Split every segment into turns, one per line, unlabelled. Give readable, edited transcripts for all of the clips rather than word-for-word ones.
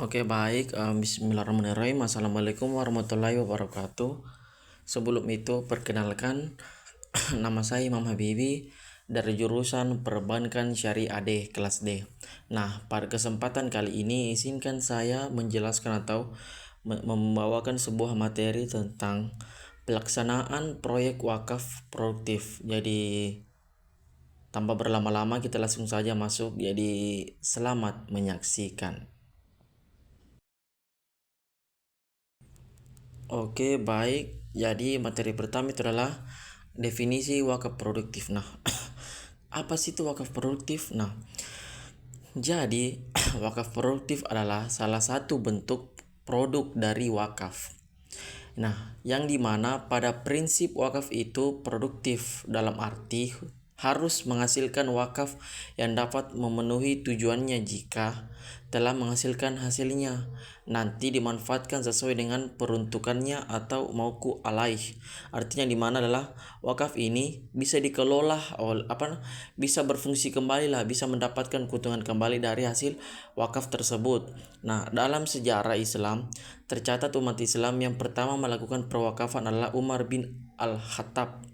Oke baik, Bismillahirrahmanirrahim. Assalamualaikum warahmatullahi wabarakatuh. Sebelum itu perkenalkan, nama saya Imam Habibi dari jurusan Perbankan Syariah D kelas D. Nah, pada kesempatan kali ini izinkan saya menjelaskan atau membawakan sebuah materi tentang pelaksanaan proyek wakaf produktif. Jadi tanpa berlama-lama kita langsung saja masuk. Jadi selamat menyaksikan. Oke, baik. Jadi materi pertama itu adalah definisi wakaf produktif. Nah, apa sih itu wakaf produktif? Nah, jadi wakaf produktif adalah salah satu bentuk produk dari wakaf. Nah, yang dimana pada prinsip wakaf itu produktif dalam arti harus menghasilkan wakaf yang dapat memenuhi tujuannya jika telah menghasilkan hasilnya nanti dimanfaatkan sesuai dengan peruntukannya atau mauku alaih. Artinya dimana adalah wakaf ini bisa dikelola oleh bisa berfungsi kembali lah, bisa mendapatkan keuntungan kembali dari hasil wakaf tersebut. Nah, dalam sejarah Islam tercatat umat Islam yang pertama melakukan perwakafan adalah Umar bin Al-Khattab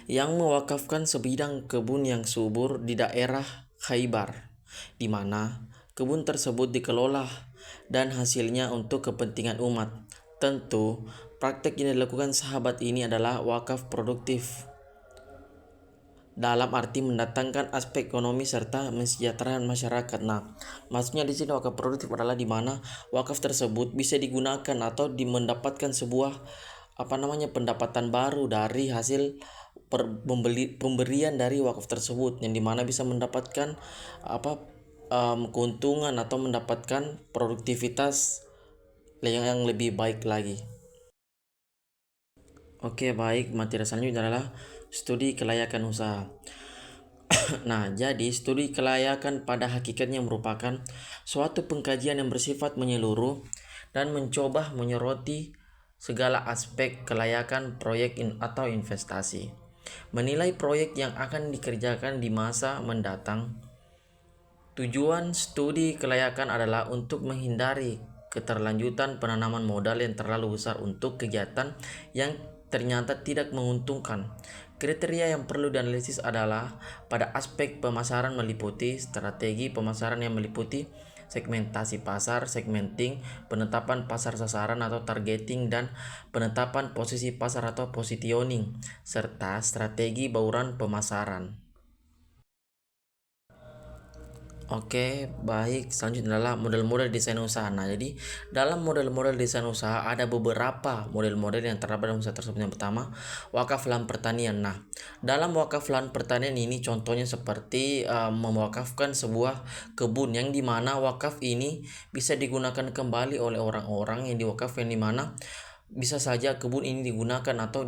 yang mewakafkan sebidang kebun yang subur di daerah Khaybar, di mana kebun tersebut dikelola dan hasilnya untuk kepentingan umat. Tentu, praktek yang dilakukan sahabat ini adalah wakaf produktif dalam arti mendatangkan aspek ekonomi serta mensejahterakan masyarakat. Nah, maksudnya di sini wakaf produktif adalah di mana wakaf tersebut bisa digunakan atau mendapatkan sebuah pendapatan baru dari hasil pemberian dari wakaf tersebut, yang dimana bisa mendapatkan keuntungan atau mendapatkan produktivitas yang lebih baik lagi. Oke baik, materi selanjutnya adalah studi kelayakan usaha. Nah, jadi studi kelayakan pada hakikatnya merupakan suatu pengkajian yang bersifat menyeluruh dan mencoba menyoroti segala aspek kelayakan proyek atau investasi. Menilai proyek yang akan dikerjakan di masa mendatang. Tujuan studi kelayakan adalah untuk menghindari keterlanjutan penanaman modal yang terlalu besar untuk kegiatan yang ternyata tidak menguntungkan. Kriteria yang perlu dianalisis adalah pada aspek pemasaran meliputi strategi pemasaran yang meliputi segmentasi pasar, segmenting, penetapan pasar sasaran atau targeting, dan penetapan posisi pasar atau positioning, serta strategi bauran pemasaran. Oke, baik. Selanjutnya adalah model-model desain usaha. Nah, jadi dalam model-model desain usaha ada beberapa model-model yang terdapat dalam usaha tersebut. Yang pertama, wakaf lahan pertanian. Nah, dalam wakaf lahan pertanian ini contohnya seperti mewakafkan sebuah kebun, yang dimana wakaf ini bisa digunakan kembali oleh orang-orang yang diwakaf, yang dimana bisa saja kebun ini digunakan atau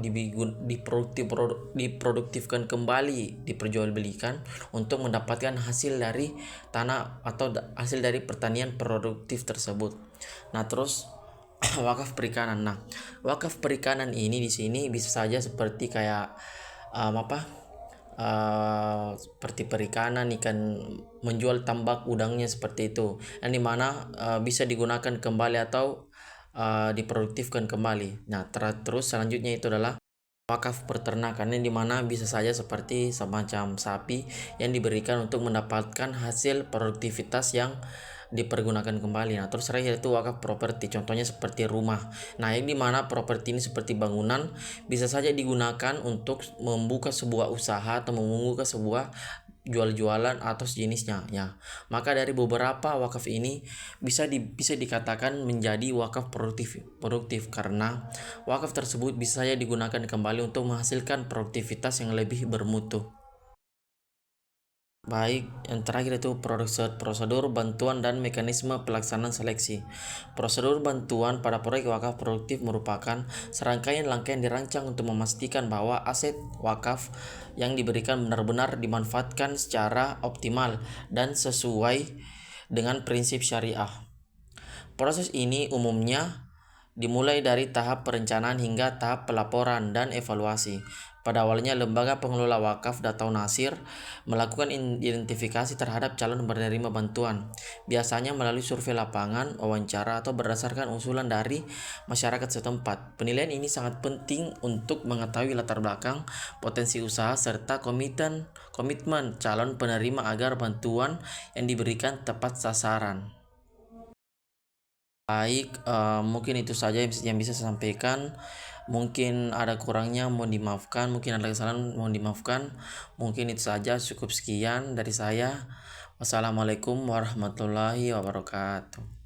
diproduktifkan kembali, diperjualbelikan untuk mendapatkan hasil dari tanah atau hasil dari pertanian produktif tersebut. Nah, terus wakaf perikanan. Nah, wakaf perikanan ini di sini bisa saja seperti kayak seperti perikanan ikan, menjual tambak udangnya seperti itu, yang dimana bisa digunakan kembali atau diproduktifkan kembali. Nah, terus selanjutnya itu adalah wakaf peternakan, yang dimana bisa saja seperti semacam sapi yang diberikan untuk mendapatkan hasil produktivitas yang dipergunakan kembali. Nah, terus terakhir itu wakaf properti, contohnya seperti rumah. Nah, yang dimana properti ini seperti bangunan bisa saja digunakan untuk membuka sebuah usaha atau membuka sebuah jual-jualan atau sejenisnya ya. Maka dari beberapa wakaf ini bisa dikatakan menjadi wakaf produktif karena wakaf tersebut bisa saja digunakan kembali untuk menghasilkan produktivitas yang lebih bermutu. Baik, yang terakhir itu prosedur bantuan dan mekanisme pelaksanaan seleksi. Prosedur bantuan pada proyek wakaf produktif merupakan serangkaian langkah yang dirancang untuk memastikan bahwa aset wakaf yang diberikan benar-benar dimanfaatkan secara optimal dan sesuai dengan prinsip syariah. Proses ini umumnya dimulai dari tahap perencanaan hingga tahap pelaporan dan evaluasi. Pada awalnya, lembaga pengelola wakaf atau Nasir melakukan identifikasi terhadap calon penerima bantuan, biasanya melalui survei lapangan, wawancara, atau berdasarkan usulan dari masyarakat setempat. Penilaian ini sangat penting untuk mengetahui latar belakang, potensi usaha, serta komitmen calon penerima agar bantuan yang diberikan tepat sasaran. Baik, mungkin itu saja yang bisa saya sampaikan. Mungkin ada kurangnya mohon dimaafkan, mungkin ada kesalahan mohon dimaafkan. Mungkin itu saja, cukup sekian dari saya. Wassalamualaikum warahmatullahi wabarakatuh.